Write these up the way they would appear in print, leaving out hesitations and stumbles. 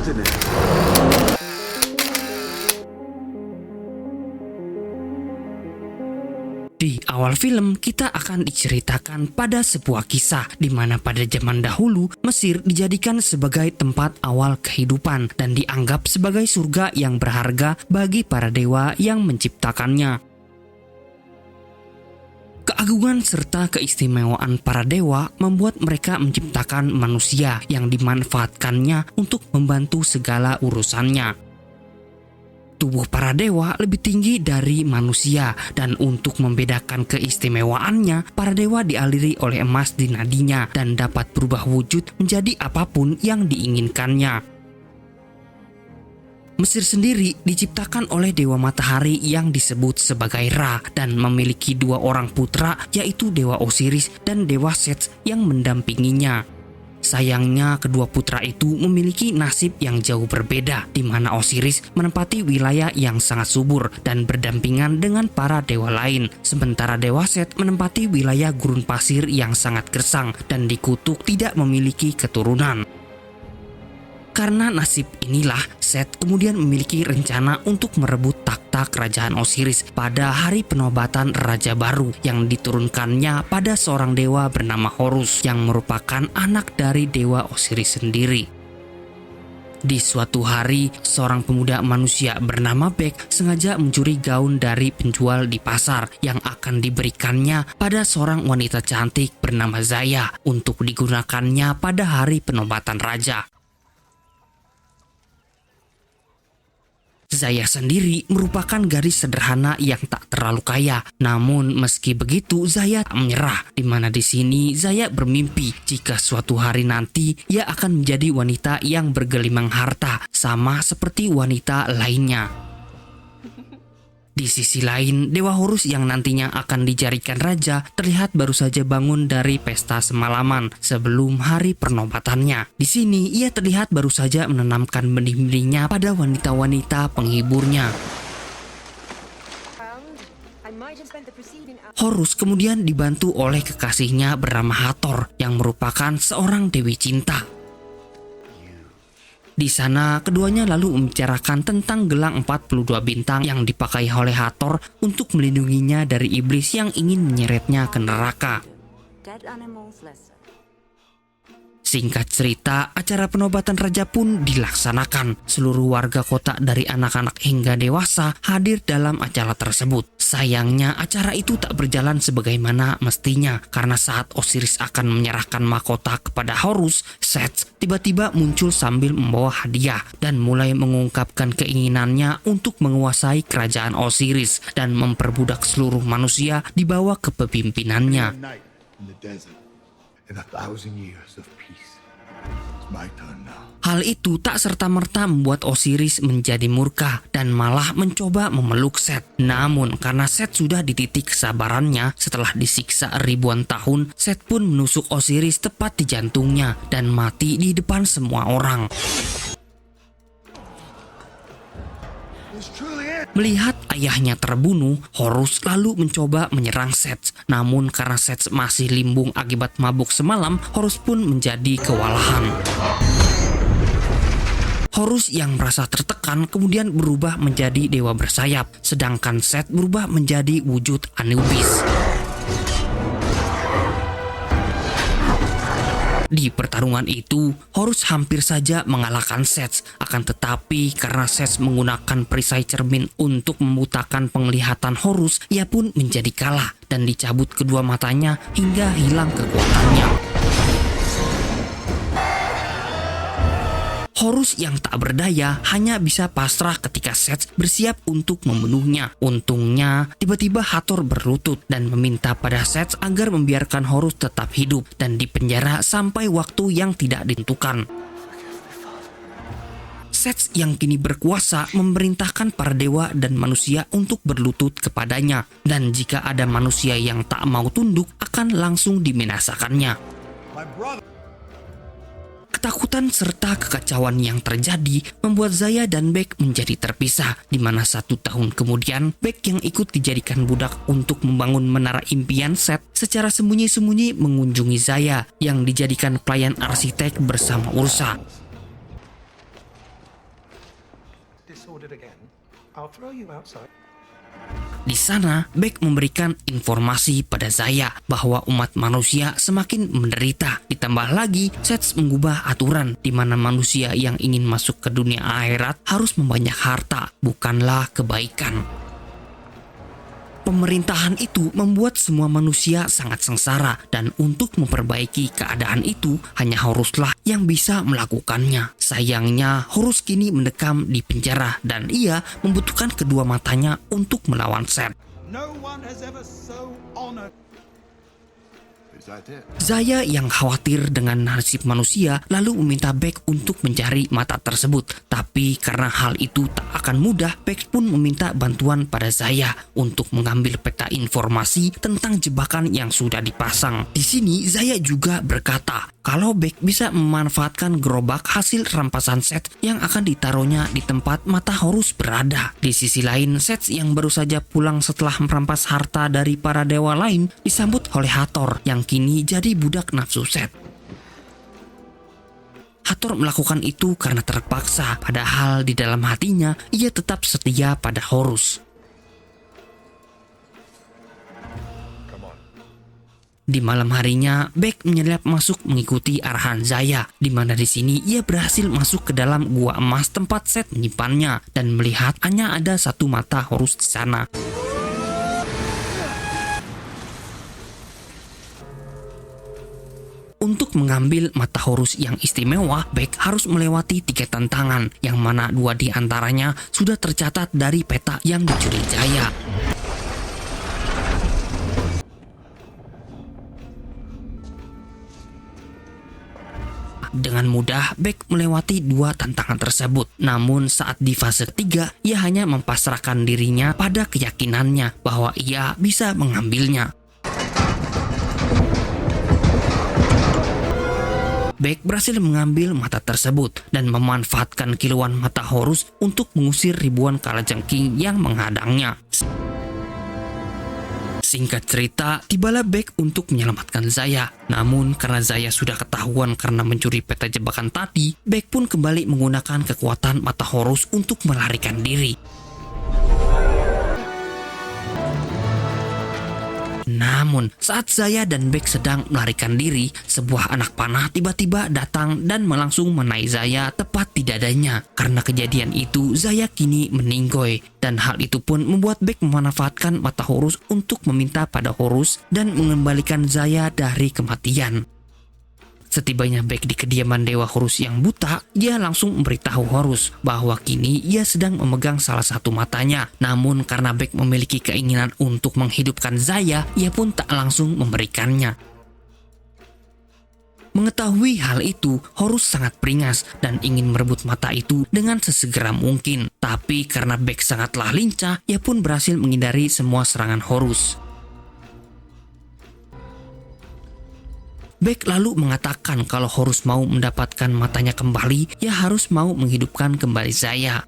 Imagine it. Di awal film, kita akan diceritakan pada sebuah kisah di mana pada zaman dahulu Mesir dijadikan sebagai tempat awal kehidupan dan dianggap sebagai surga yang berharga bagi para dewa yang menciptakannya. Keagungan serta keistimewaan para dewa membuat mereka menciptakan manusia yang dimanfaatkannya untuk membantu segala urusannya. Tubuh para dewa lebih tinggi dari manusia dan untuk membedakan keistimewaannya, para dewa dialiri oleh emas di nadinya dan dapat berubah wujud menjadi apapun yang diinginkannya. Mesir sendiri diciptakan oleh dewa matahari yang disebut sebagai Ra dan memiliki dua orang putra, yaitu dewa Osiris dan dewa Set yang mendampinginya. Sayangnya kedua putra itu memiliki nasib yang jauh berbeda, di mana Osiris menempati wilayah yang sangat subur dan berdampingan dengan para dewa lain, sementara dewa Set menempati wilayah gurun pasir yang sangat gersang dan dikutuk tidak memiliki keturunan. Karena nasib inilah, Set kemudian memiliki rencana untuk merebut takhta kerajaan Osiris pada hari penobatan raja baru yang diturunkannya pada seorang dewa bernama Horus yang merupakan anak dari dewa Osiris sendiri. Di suatu hari, seorang pemuda manusia bernama Bek sengaja mencuri gaun dari penjual di pasar yang akan diberikannya pada seorang wanita cantik bernama Zaya untuk digunakannya pada hari penobatan raja. Zaya sendiri merupakan gadis sederhana yang tak terlalu kaya. Namun meski begitu Zaya tak menyerah, di mana di sini Zaya bermimpi jika suatu hari nanti ia akan menjadi wanita yang bergelimang harta sama seperti wanita lainnya. Di sisi lain, Dewa Horus yang nantinya akan dijadikan raja terlihat baru saja bangun dari pesta semalaman sebelum hari pernobatannya. Di sini, ia terlihat baru saja menanamkan benih-benihnya pada wanita-wanita penghiburnya. Horus kemudian dibantu oleh kekasihnya bernama Hathor yang merupakan seorang dewi cinta. Di sana, keduanya lalu membicarakan tentang gelang 42 bintang yang dipakai oleh Hathor untuk melindunginya dari iblis yang ingin menyeretnya ke neraka. Singkat cerita, acara penobatan raja pun dilaksanakan. Seluruh warga kota dari anak-anak hingga dewasa hadir dalam acara tersebut. Sayangnya acara itu tak berjalan sebagaimana mestinya karena saat Osiris akan menyerahkan mahkota kepada Horus, Set tiba-tiba muncul sambil membawa hadiah dan mulai mengungkapkan keinginannya untuk menguasai kerajaan Osiris dan memperbudak seluruh manusia di bawah kepemimpinannya. In 1,000 years of peace. It's my turn now. Hal itu tak serta-merta membuat Osiris menjadi murka dan malah mencoba memeluk Set. Namun karena Set sudah di titik kesabarannya setelah disiksa ribuan tahun, Set pun menusuk Osiris tepat di jantungnya dan mati di depan semua orang. Melihat ayahnya terbunuh, Horus lalu mencoba menyerang Set. Namun karena Set masih limbung akibat mabuk semalam, Horus pun menjadi kewalahan. Horus yang merasa tertekan kemudian berubah menjadi dewa bersayap, sedangkan Set berubah menjadi wujud Anubis. Di pertarungan itu, Horus hampir saja mengalahkan Set. Akan tetapi karena Set menggunakan perisai cermin untuk membutakan penglihatan Horus, ia pun menjadi kalah dan dicabut kedua matanya hingga hilang kekuatannya. Horus yang tak berdaya hanya bisa pasrah ketika Set bersiap untuk membunuhnya. Untungnya, tiba-tiba Hathor berlutut dan meminta pada Set agar membiarkan Horus tetap hidup dan dipenjara sampai waktu yang tidak ditentukan. Set yang kini berkuasa memerintahkan para dewa dan manusia untuk berlutut kepadanya, dan jika ada manusia yang tak mau tunduk akan langsung dibinasakannya. Ketakutan serta kekacauan yang terjadi membuat Zaya dan Bek menjadi terpisah, di mana 1 tahun kemudian Bek yang ikut dijadikan budak untuk membangun menara impian Set secara sembunyi-sembunyi mengunjungi Zaya yang dijadikan pelayan arsitek bersama Ursa. I'll throw you outside. Di sana, Beck memberikan informasi pada Zaya bahwa umat manusia semakin menderita. Ditambah lagi, Seth mengubah aturan di mana manusia yang ingin masuk ke dunia akhirat harus membanyak harta, bukanlah kebaikan. Pemerintahan itu membuat semua manusia sangat sengsara dan untuk memperbaiki keadaan itu hanya Horuslah yang bisa melakukannya. Sayangnya Horus kini mendekam di penjara dan ia membutuhkan kedua matanya untuk melawan Seth. No one has ever so honored. Is that it? Zaya yang khawatir dengan nasib manusia lalu meminta Beck untuk mencari mata tersebut. Tapi karena hal itu tak akan mudah, Beck pun meminta bantuan pada Zaya untuk mengambil peta informasi tentang jebakan yang sudah dipasang. Di sini Zaya juga berkata kalau Beck bisa memanfaatkan gerobak hasil rampasan Seth yang akan ditaruhnya di tempat mata Horus berada. Di sisi lain, Seth yang baru saja pulang setelah merampas harta dari para dewa lain disambut oleh Hathor yang kini jadi budak nafsu Seth. Hathor melakukan itu karena terpaksa, padahal di dalam hatinya ia tetap setia pada Horus. Di malam harinya, Beck menyelip masuk mengikuti arahan Zaya, di mana di sini ia berhasil masuk ke dalam gua emas tempat Seth menyimpannya dan melihat hanya ada satu mata Horus di sana. Untuk mengambil mata Horus yang istimewa, Beck harus melewati 3 tantangan, yang mana 2 di antaranya sudah tercatat dari peta yang dicuri Zaya. Dengan mudah, Beck melewati 2 tantangan tersebut. Namun saat di fase ketiga, ia hanya mempasrahkan dirinya pada keyakinannya bahwa ia bisa mengambilnya. Beck berhasil mengambil mata tersebut dan memanfaatkan kilauan mata Horus untuk mengusir ribuan kalajengking yang menghadangnya. Singkat cerita, tibalah Beck untuk menyelamatkan Zaya. Namun karena Zaya sudah ketahuan karena mencuri peta jebakan tadi, Beck pun kembali menggunakan kekuatan mata Horus untuk melarikan diri. Namun, saat Zaya dan Beck sedang melarikan diri, sebuah anak panah tiba-tiba datang dan langsung menaik Zaya tepat di dadanya. Karena kejadian itu, Zaya kini meninggoy. Dan hal itu pun membuat Beck memanfaatkan mata Horus untuk meminta pada Horus dan mengembalikan Zaya dari kematian. Setibanya Beck di kediaman Dewa Horus yang buta, dia langsung memberitahu Horus bahwa kini ia sedang memegang salah satu matanya. Namun karena Beck memiliki keinginan untuk menghidupkan Zaya, ia pun tak langsung memberikannya. Mengetahui hal itu, Horus sangat beringas dan ingin merebut mata itu dengan sesegera mungkin. Tapi karena Beck sangatlah lincah, ia pun berhasil menghindari semua serangan Horus. Beck lalu mengatakan kalau Horus mau mendapatkan matanya kembali, ia harus mau menghidupkan kembali Zaya.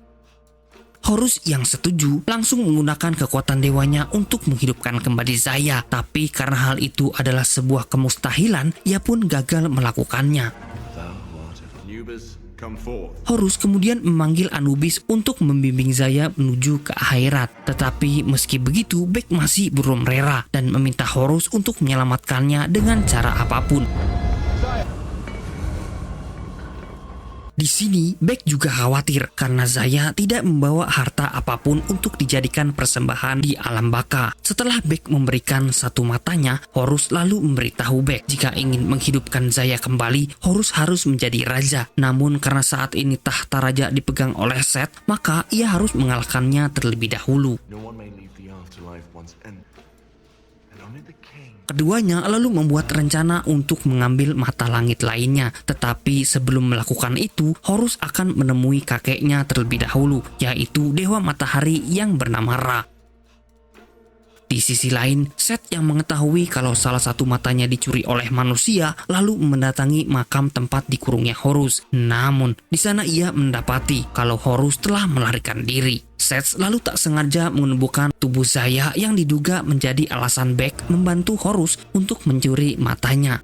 Horus yang setuju langsung menggunakan kekuatan dewanya untuk menghidupkan kembali Zaya, tapi karena hal itu adalah sebuah kemustahilan, ia pun gagal melakukannya. Anubis, come forth. Horus kemudian memanggil Anubis untuk membimbing Zaya menuju ke akhirat. Tetapi meski begitu, Beck masih belum rela dan meminta Horus untuk menyelamatkannya dengan cara apapun. Di sini, Beck juga khawatir karena Zaya tidak membawa harta apapun untuk dijadikan persembahan di alam baka. Setelah Beck memberikan satu matanya, Horus lalu memberitahu Beck jika ingin menghidupkan Zaya kembali, Horus harus menjadi raja. Namun karena saat ini tahta raja dipegang oleh Seth, maka ia harus mengalahkannya terlebih dahulu. No one may leave the afterlife once and only the king. Keduanya lalu membuat rencana untuk mengambil mata langit lainnya. Tetapi sebelum melakukan itu, Horus akan menemui kakeknya terlebih dahulu, yaitu Dewa Matahari yang bernama Ra. Di sisi lain, Seth yang mengetahui kalau salah satu matanya dicuri oleh manusia, lalu mendatangi makam tempat dikurungnya Horus. Namun, di sana ia mendapati kalau Horus telah melarikan diri. Seth lalu tak sengaja menemukan tubuh Zaya yang diduga menjadi alasan Beck membantu Horus untuk mencuri matanya.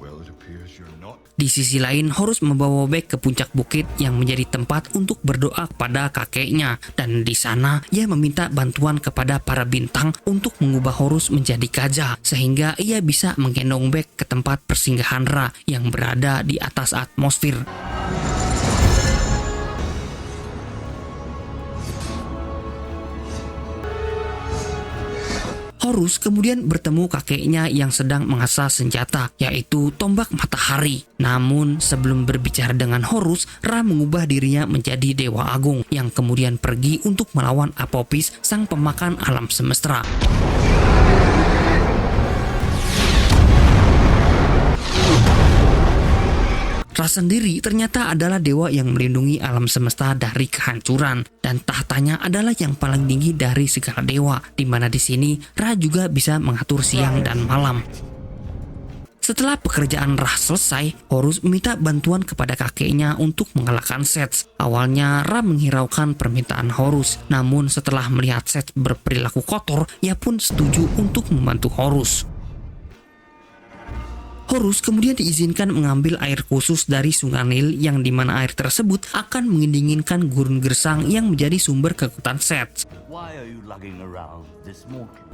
Well, it appears you're not Di sisi lain, Horus membawa Beck ke puncak bukit yang menjadi tempat untuk berdoa kepada kakeknya. Dan di sana, ia meminta bantuan kepada para bintang untuk mengubah Horus menjadi gajah, sehingga ia bisa menggendong Beck ke tempat persinggahan Ra yang berada di atas atmosfer. Horus kemudian bertemu kakeknya yang sedang mengasah senjata, yaitu tombak matahari. Namun sebelum berbicara dengan Horus, Ra mengubah dirinya menjadi Dewa Agung yang kemudian pergi untuk melawan Apophis, sang pemakan alam semesta. Ra sendiri ternyata adalah dewa yang melindungi alam semesta dari kehancuran, dan tahtanya adalah yang paling tinggi dari segala dewa, di mana di sini Ra juga bisa mengatur siang dan malam. Setelah pekerjaan Ra selesai, Horus meminta bantuan kepada kakeknya untuk mengalahkan Seth. Awalnya Ra menghiraukan permintaan Horus, namun setelah melihat Seth berperilaku kotor, ia pun setuju untuk membantu Horus. Horus kemudian diizinkan mengambil air khusus dari Sungai Nil yang dimana air tersebut akan mendinginkan gurun gersang yang menjadi sumber kekuatan Seth. Why are you lugging around this mortal?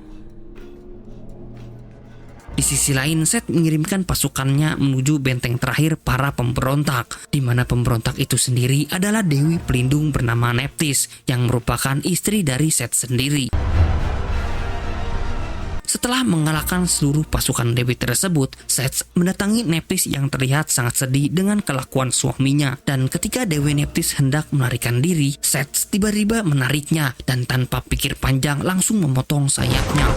Di sisi lain, Seth mengirimkan pasukannya menuju benteng terakhir para pemberontak, di mana pemberontak itu sendiri adalah Dewi Pelindung bernama Nephthys yang merupakan istri dari Seth sendiri. Setelah mengalahkan seluruh pasukan Dewi tersebut, Seth mendatangi Nephthys yang terlihat sangat sedih dengan kelakuan suaminya. Dan ketika Dewi Nephthys hendak melarikan diri, Seth tiba-tiba menariknya dan tanpa pikir panjang langsung memotong sayapnya.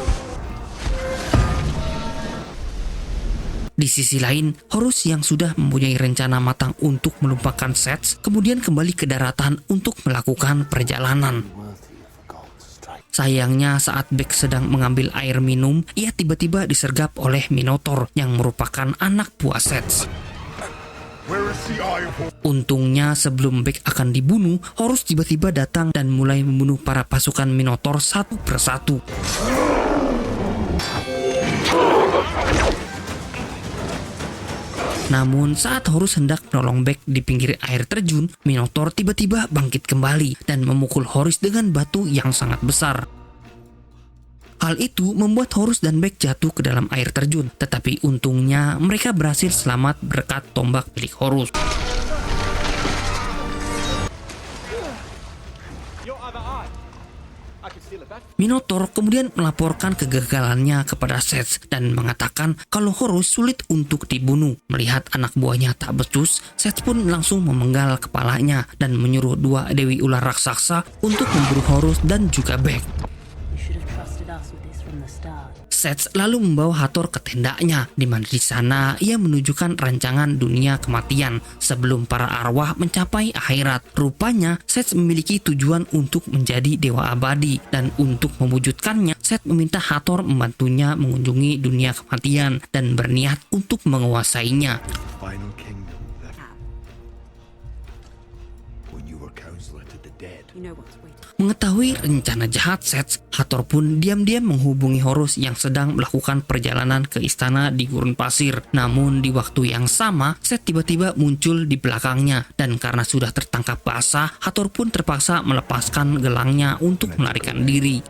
Di sisi lain, Horus yang sudah mempunyai rencana matang untuk melupakan Seth, kemudian kembali ke daratan untuk melakukan perjalanan. Sayangnya saat Beck sedang mengambil air minum, ia tiba-tiba disergap oleh Minotaur yang merupakan anak buah Seth. Untungnya sebelum Beck akan dibunuh, Horus tiba-tiba datang dan mulai membunuh para pasukan Minotaur satu persatu. Namun saat Horus hendak menolong Beck di pinggir air terjun, Minotaur tiba-tiba bangkit kembali dan memukul Horus dengan batu yang sangat besar. Hal itu membuat Horus dan Beck jatuh ke dalam air terjun, tetapi untungnya mereka berhasil selamat berkat tombak milik Horus. Minotaur kemudian melaporkan kegagalannya kepada Seth dan mengatakan kalau Horus sulit untuk dibunuh. Melihat anak buahnya tak becus, Seth pun langsung memenggal kepalanya dan menyuruh dua dewi ular raksasa untuk memburu Horus dan juga Beck. Seth lalu membawa Hathor ke tendanya, di mana di sana ia menunjukkan rancangan dunia kematian sebelum para arwah mencapai akhirat. Rupanya Seth memiliki tujuan untuk menjadi dewa abadi, dan untuk mewujudkannya Seth meminta Hathor membantunya mengunjungi dunia kematian dan berniat untuk menguasainya. Final kingdom that when you were counselor to the dead. You know what's waiting. Mengetahui rencana jahat Seth, Hathor pun diam-diam menghubungi Horus yang sedang melakukan perjalanan ke istana di gurun pasir. Namun di waktu yang sama, Seth tiba-tiba muncul di belakangnya, dan karena sudah tertangkap basah, Hathor pun terpaksa melepaskan gelangnya untuk melarikan diri.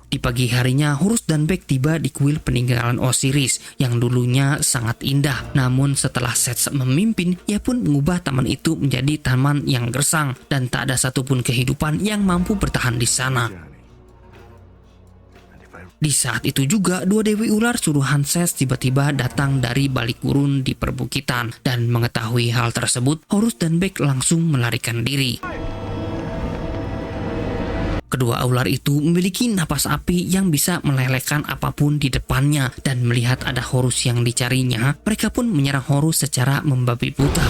Di pagi harinya, Horus dan Beck tiba di kuil peninggalan Osiris yang dulunya sangat indah. Namun setelah Seth memimpin, ia pun mengubah taman itu menjadi taman yang gersang dan tak ada satupun kehidupan yang mampu bertahan di sana. Di saat itu juga, dua dewi ular suruhan Seth tiba-tiba datang dari balik gurun di perbukitan, dan mengetahui hal tersebut, Horus dan Beck langsung melarikan diri. Kedua ular itu memiliki napas api yang bisa melelehkan apapun di depannya, dan melihat ada Horus yang dicarinya, mereka pun menyerang Horus secara membabi buta.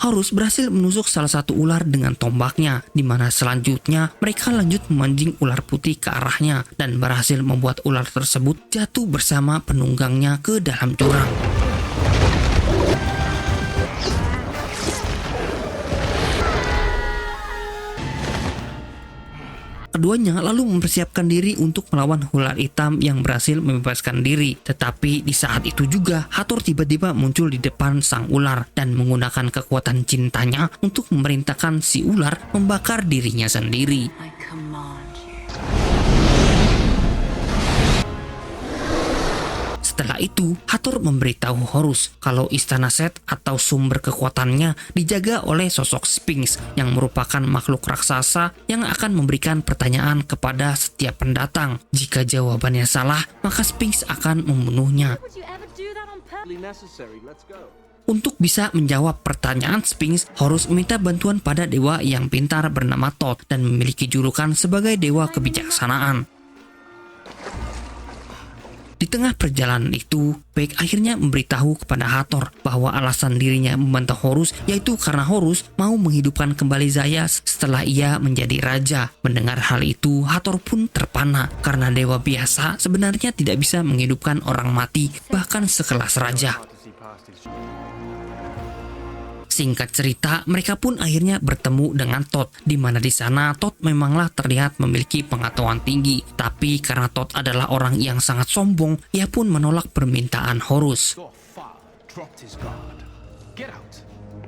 Horus berhasil menusuk salah satu ular dengan tombaknya, di mana selanjutnya mereka lanjut memancing ular putih ke arahnya dan berhasil membuat ular tersebut jatuh bersama penunggangnya ke dalam jurang. Keduanya lalu mempersiapkan diri untuk melawan ular hitam yang berhasil membebaskan diri. Tetapi di saat itu juga Hathor tiba-tiba muncul di depan sang ular dan menggunakan kekuatan cintanya untuk memerintahkan si ular membakar dirinya sendiri. I command you. Setelah itu, Hathor memberitahu Horus kalau istana Seth atau sumber kekuatannya dijaga oleh sosok Sphinx yang merupakan makhluk raksasa yang akan memberikan pertanyaan kepada setiap pendatang. Jika jawabannya salah, maka Sphinx akan membunuhnya. Would you ever do that on purpose? necessary. Let's go. Untuk bisa menjawab pertanyaan Sphinx, Horus meminta bantuan pada dewa yang pintar bernama Thoth dan memiliki julukan sebagai dewa kebijaksanaan. Di tengah perjalanan itu, Beck akhirnya memberitahu kepada Hathor bahwa alasan dirinya membantah Horus yaitu karena Horus mau menghidupkan kembali Zaya setelah ia menjadi raja. Mendengar hal itu, Hathor pun terpana karena dewa biasa sebenarnya tidak bisa menghidupkan orang mati, bahkan sekelas raja. Singkat cerita, mereka pun akhirnya bertemu dengan Thoth, di mana di sana Thoth memanglah terlihat memiliki pengetahuan tinggi. Tapi karena Thoth adalah orang yang sangat sombong, ia pun menolak permintaan Horus. Your father dropped his guard. Get out.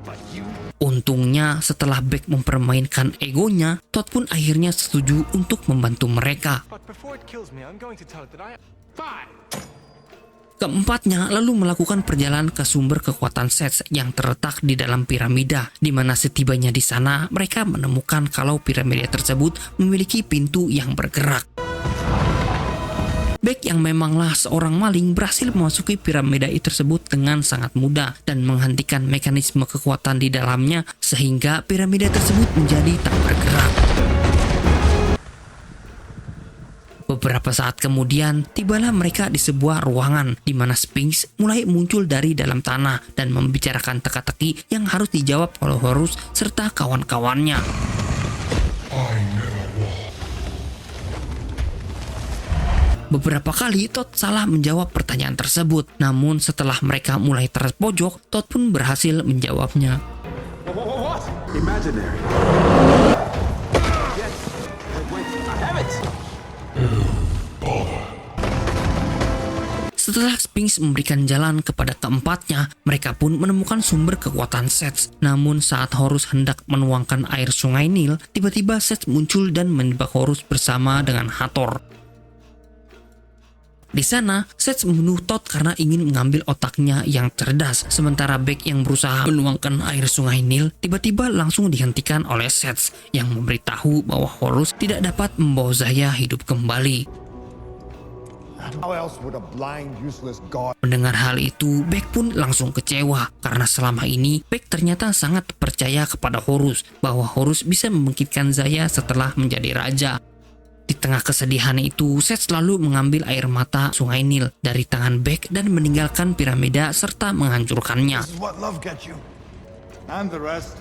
But you... Untungnya, setelah Beck mempermainkan egonya, Thoth pun akhirnya setuju untuk membantu mereka. But before it kills me, I'm going to tell it that I... Fine. Keempatnya lalu melakukan perjalanan ke sumber kekuatan Seth yang terletak di dalam piramida, di mana setibanya di sana mereka menemukan kalau piramida tersebut memiliki pintu yang bergerak. Beck yang memanglah seorang maling berhasil memasuki piramida tersebut dengan sangat mudah dan menghentikan mekanisme kekuatan di dalamnya sehingga piramida tersebut menjadi tak bergerak. Beberapa saat kemudian, tibalah mereka di sebuah ruangan di mana Sphinx mulai muncul dari dalam tanah dan membicarakan teka-teki yang harus dijawab oleh Horus serta kawan-kawannya. Beberapa kali Thoth salah menjawab pertanyaan tersebut, namun setelah mereka mulai terpojok, Thoth pun berhasil menjawabnya. What? Imaginary. Yes. Wait, I have it. Setelah Sphinx memberikan jalan kepada keempatnya, mereka pun menemukan sumber kekuatan Seth. Namun saat Horus hendak menuangkan air sungai Nil, tiba-tiba Seth muncul dan menjebak Horus bersama dengan Hathor. Di sana, Seth membunuh Thoth karena ingin mengambil otaknya yang cerdas. Sementara Beck yang berusaha menuangkan air sungai Nil, tiba-tiba langsung dihentikan oleh Seth yang memberitahu bahwa Horus tidak dapat membawa Zaya hidup kembali. How else would a blind, useless god... Mendengar hal itu, Beck pun langsung kecewa karena selama ini Beck ternyata sangat percaya kepada Horus bahwa Horus bisa membangkitkan Zaya setelah menjadi raja. Di tengah kesedihan itu, Seth selalu mengambil air mata sungai Nil dari tangan Beck dan meninggalkan piramida serta menghancurkannya. This is what love gets you. And the rest.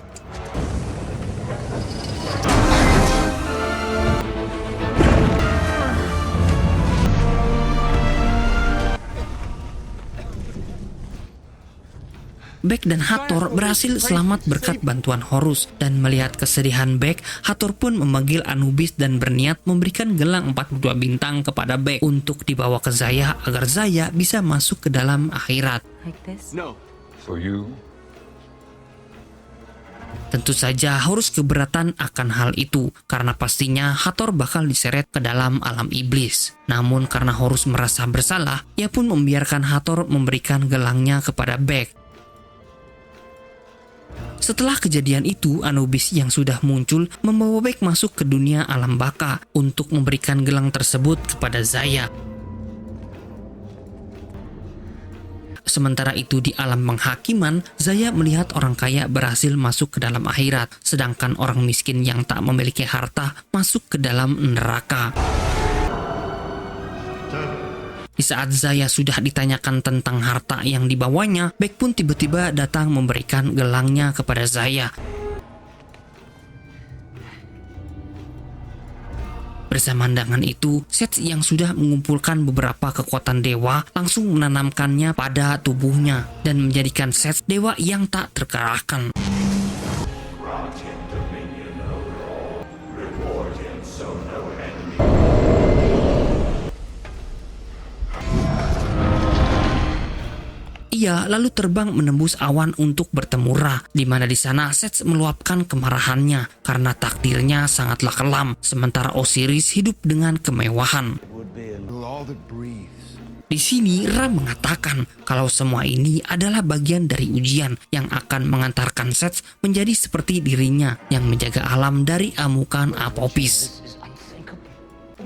Beck dan Hathor berhasil selamat berkat bantuan Horus, dan melihat kesedihan Beck, Hathor pun memanggil Anubis dan berniat memberikan gelang 42 bintang kepada Beck untuk dibawa ke Zaya agar Zaya bisa masuk ke dalam akhirat. Like this? No. For you. Tentu saja Horus keberatan akan hal itu karena pastinya Hathor bakal diseret ke dalam alam iblis. Namun karena Horus merasa bersalah, ia pun membiarkan Hathor memberikan gelangnya kepada Beck. Setelah kejadian itu, Anubis yang sudah muncul membawa Beck masuk ke dunia alam baka untuk memberikan gelang tersebut kepada Zaya. Sementara itu di alam penghakiman, Zaya melihat orang kaya berhasil masuk ke dalam akhirat, sedangkan orang miskin yang tak memiliki harta masuk ke dalam neraka. Di saat Zaya sudah ditanyakan tentang harta yang dibawanya, Beck pun tiba-tiba datang memberikan gelangnya kepada Zaya. Bersamaan dengan itu, Seth yang sudah mengumpulkan beberapa kekuatan dewa langsung menanamkannya pada tubuhnya dan menjadikan Seth dewa yang tak terkalahkan. Ia lalu terbang menembus awan untuk bertemu Ra, di mana di sana Seth meluapkan kemarahannya karena takdirnya sangatlah kelam, sementara Osiris hidup dengan kemewahan. All that breathes. Di sini Ra mengatakan kalau semua ini adalah bagian dari ujian yang akan mengantarkan Seth menjadi seperti dirinya yang menjaga alam dari amukan Apopis.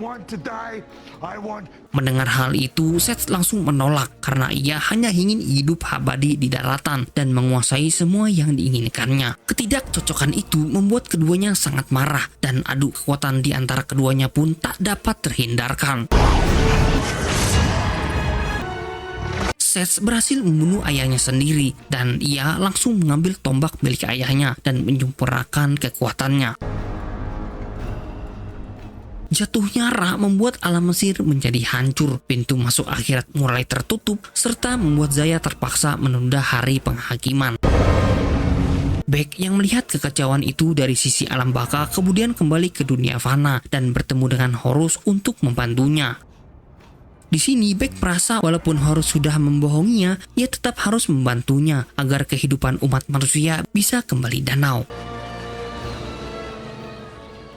Want to die? I want. Mendengar hal itu, Seth langsung menolak karena ia hanya ingin hidup abadi di daratan dan menguasai semua yang diinginkannya. Ketidakcocokan itu membuat keduanya sangat marah dan adu kekuatan di antara keduanya pun tak dapat terhindarkan. Seth berhasil membunuh ayahnya sendiri dan ia langsung mengambil tombak milik ayahnya dan menyempurnakan kekuatannya. Jatuhnya Ra membuat alam Mesir menjadi hancur, pintu masuk akhirat mulai tertutup, serta membuat Zaya terpaksa menunda hari penghakiman. Bek yang melihat kekacauan itu dari sisi alam baka kemudian kembali ke dunia fana dan bertemu dengan Horus untuk membantunya. Di sini Bek merasa walaupun Horus sudah membohonginya, ia tetap harus membantunya agar kehidupan umat manusia bisa kembali danau.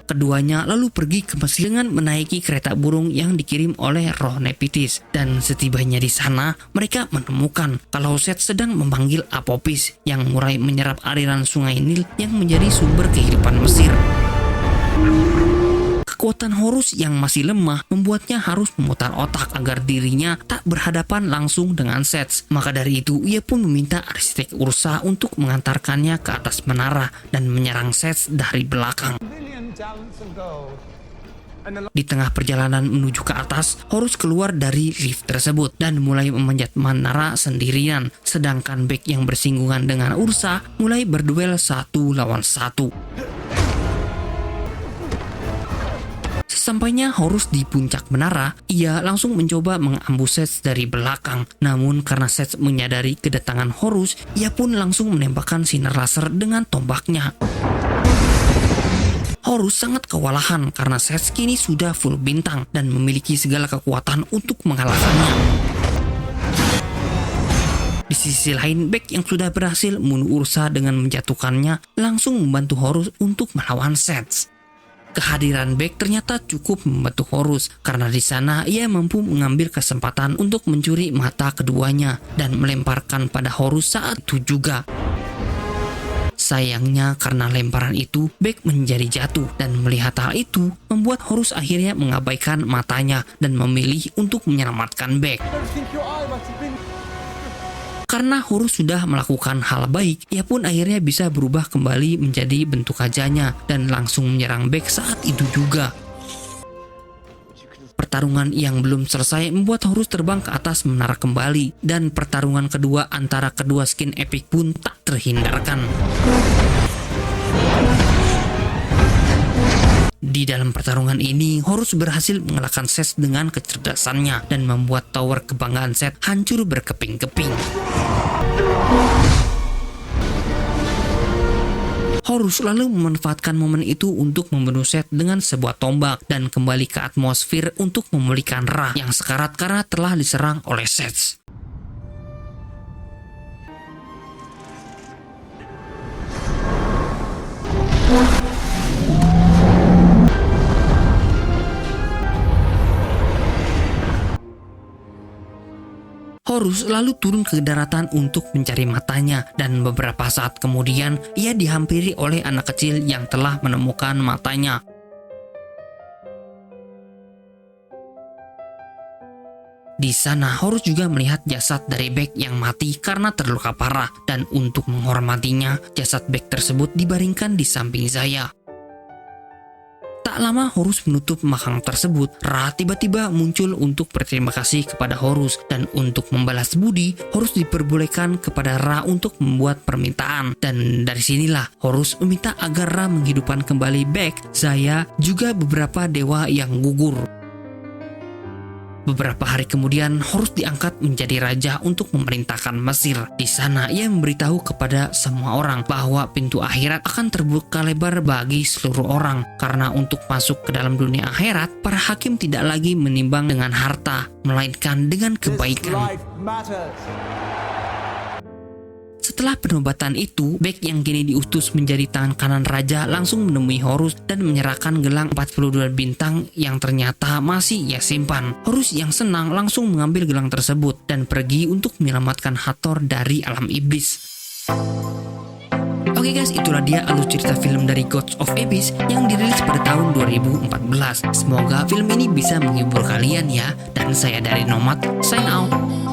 Keduanya lalu pergi ke Mesir dengan menaiki kereta burung yang dikirim oleh roh Nepitis. Dan setibanya di sana, mereka menemukan kalau Seth sedang memanggil Apopis yang mulai menyerap aliran sungai Nil yang menjadi sumber kehidupan Mesir. Kekuatan Horus yang masih lemah membuatnya harus memutar otak agar dirinya tak berhadapan langsung dengan Seth. Maka dari itu, ia pun meminta arsitek Ursa untuk mengantarkannya ke atas menara dan menyerang Seth dari belakang. Di tengah perjalanan menuju ke atas, Horus keluar dari lift tersebut dan mulai memanjat menara sendirian, sedangkan Bek yang bersinggungan dengan Ursa mulai berduel 1 lawan 1. Sesampainya Horus di puncak menara, ia langsung mencoba mengambush Seth dari belakang. Namun karena Seth menyadari kedatangan Horus, ia pun langsung menembakkan sinar laser dengan tombaknya. Horus sangat kewalahan karena Seth kini sudah full bintang dan memiliki segala kekuatan untuk mengalahkannya. Di sisi lain, Bek yang sudah berhasil membunuh Ursa dengan menjatuhkannya langsung membantu Horus untuk melawan Seth. Kehadiran Bek ternyata cukup membantu Horus karena di sana ia mampu mengambil kesempatan untuk mencuri mata keduanya dan melemparkan pada Horus saat itu juga. Sayangnya karena lemparan itu, Bek menjadi jatuh dan melihat hal itu membuat Horus akhirnya mengabaikan matanya dan memilih untuk menyelamatkan Bek. Karena Horus sudah melakukan hal baik, ia pun akhirnya bisa berubah kembali menjadi bentuk wajahnya dan langsung menyerang Bek saat itu juga. Pertarungan yang belum selesai membuat Horus terbang ke atas menara kembali dan pertarungan kedua antara kedua skin epic pun tak terhindarkan. Di dalam pertarungan ini, Horus berhasil mengalahkan Seth dengan kecerdasannya dan membuat tower kebanggaan Seth hancur berkeping-keping. Horus lalu memanfaatkan momen itu untuk membunuh Seth dengan sebuah tombak dan kembali ke atmosfer untuk memulihkan Ra yang sekarat karena telah diserang oleh Seth. Horus lalu turun ke daratan untuk mencari matanya dan beberapa saat kemudian ia dihampiri oleh anak kecil yang telah menemukan matanya. Di sana Horus juga melihat jasad dari Bek yang mati karena terluka parah dan untuk menghormatinya, jasad Bek tersebut dibaringkan di samping Zaya. Tak lama Horus menutup makam tersebut, Ra tiba-tiba muncul untuk berterima kasih kepada Horus dan untuk membalas budi, Horus diperbolehkan kepada Ra untuk membuat permintaan dan dari sinilah Horus meminta agar Ra menghidupkan kembali Bek, Zaya, juga beberapa dewa yang gugur. Beberapa hari kemudian, Horus diangkat menjadi raja untuk memerintahkan Mesir. Di sana, ia memberitahu kepada semua orang bahwa pintu akhirat akan terbuka lebar bagi seluruh orang. Karena untuk masuk ke dalam dunia akhirat, para hakim tidak lagi menimbang dengan harta, melainkan dengan kebaikan. Setelah penobatan itu, Beck yang kini diutus menjadi tangan kanan raja langsung menemui Horus dan menyerahkan gelang 42 bintang yang ternyata masih ia simpan. Horus yang senang langsung mengambil gelang tersebut dan pergi untuk menyelamatkan Hathor dari alam iblis. Oke guys, itulah dia alur cerita film dari Gods of Abyss yang dirilis pada tahun 2014. Semoga film ini bisa menghibur kalian ya. Dan saya dari Nomad, sign out.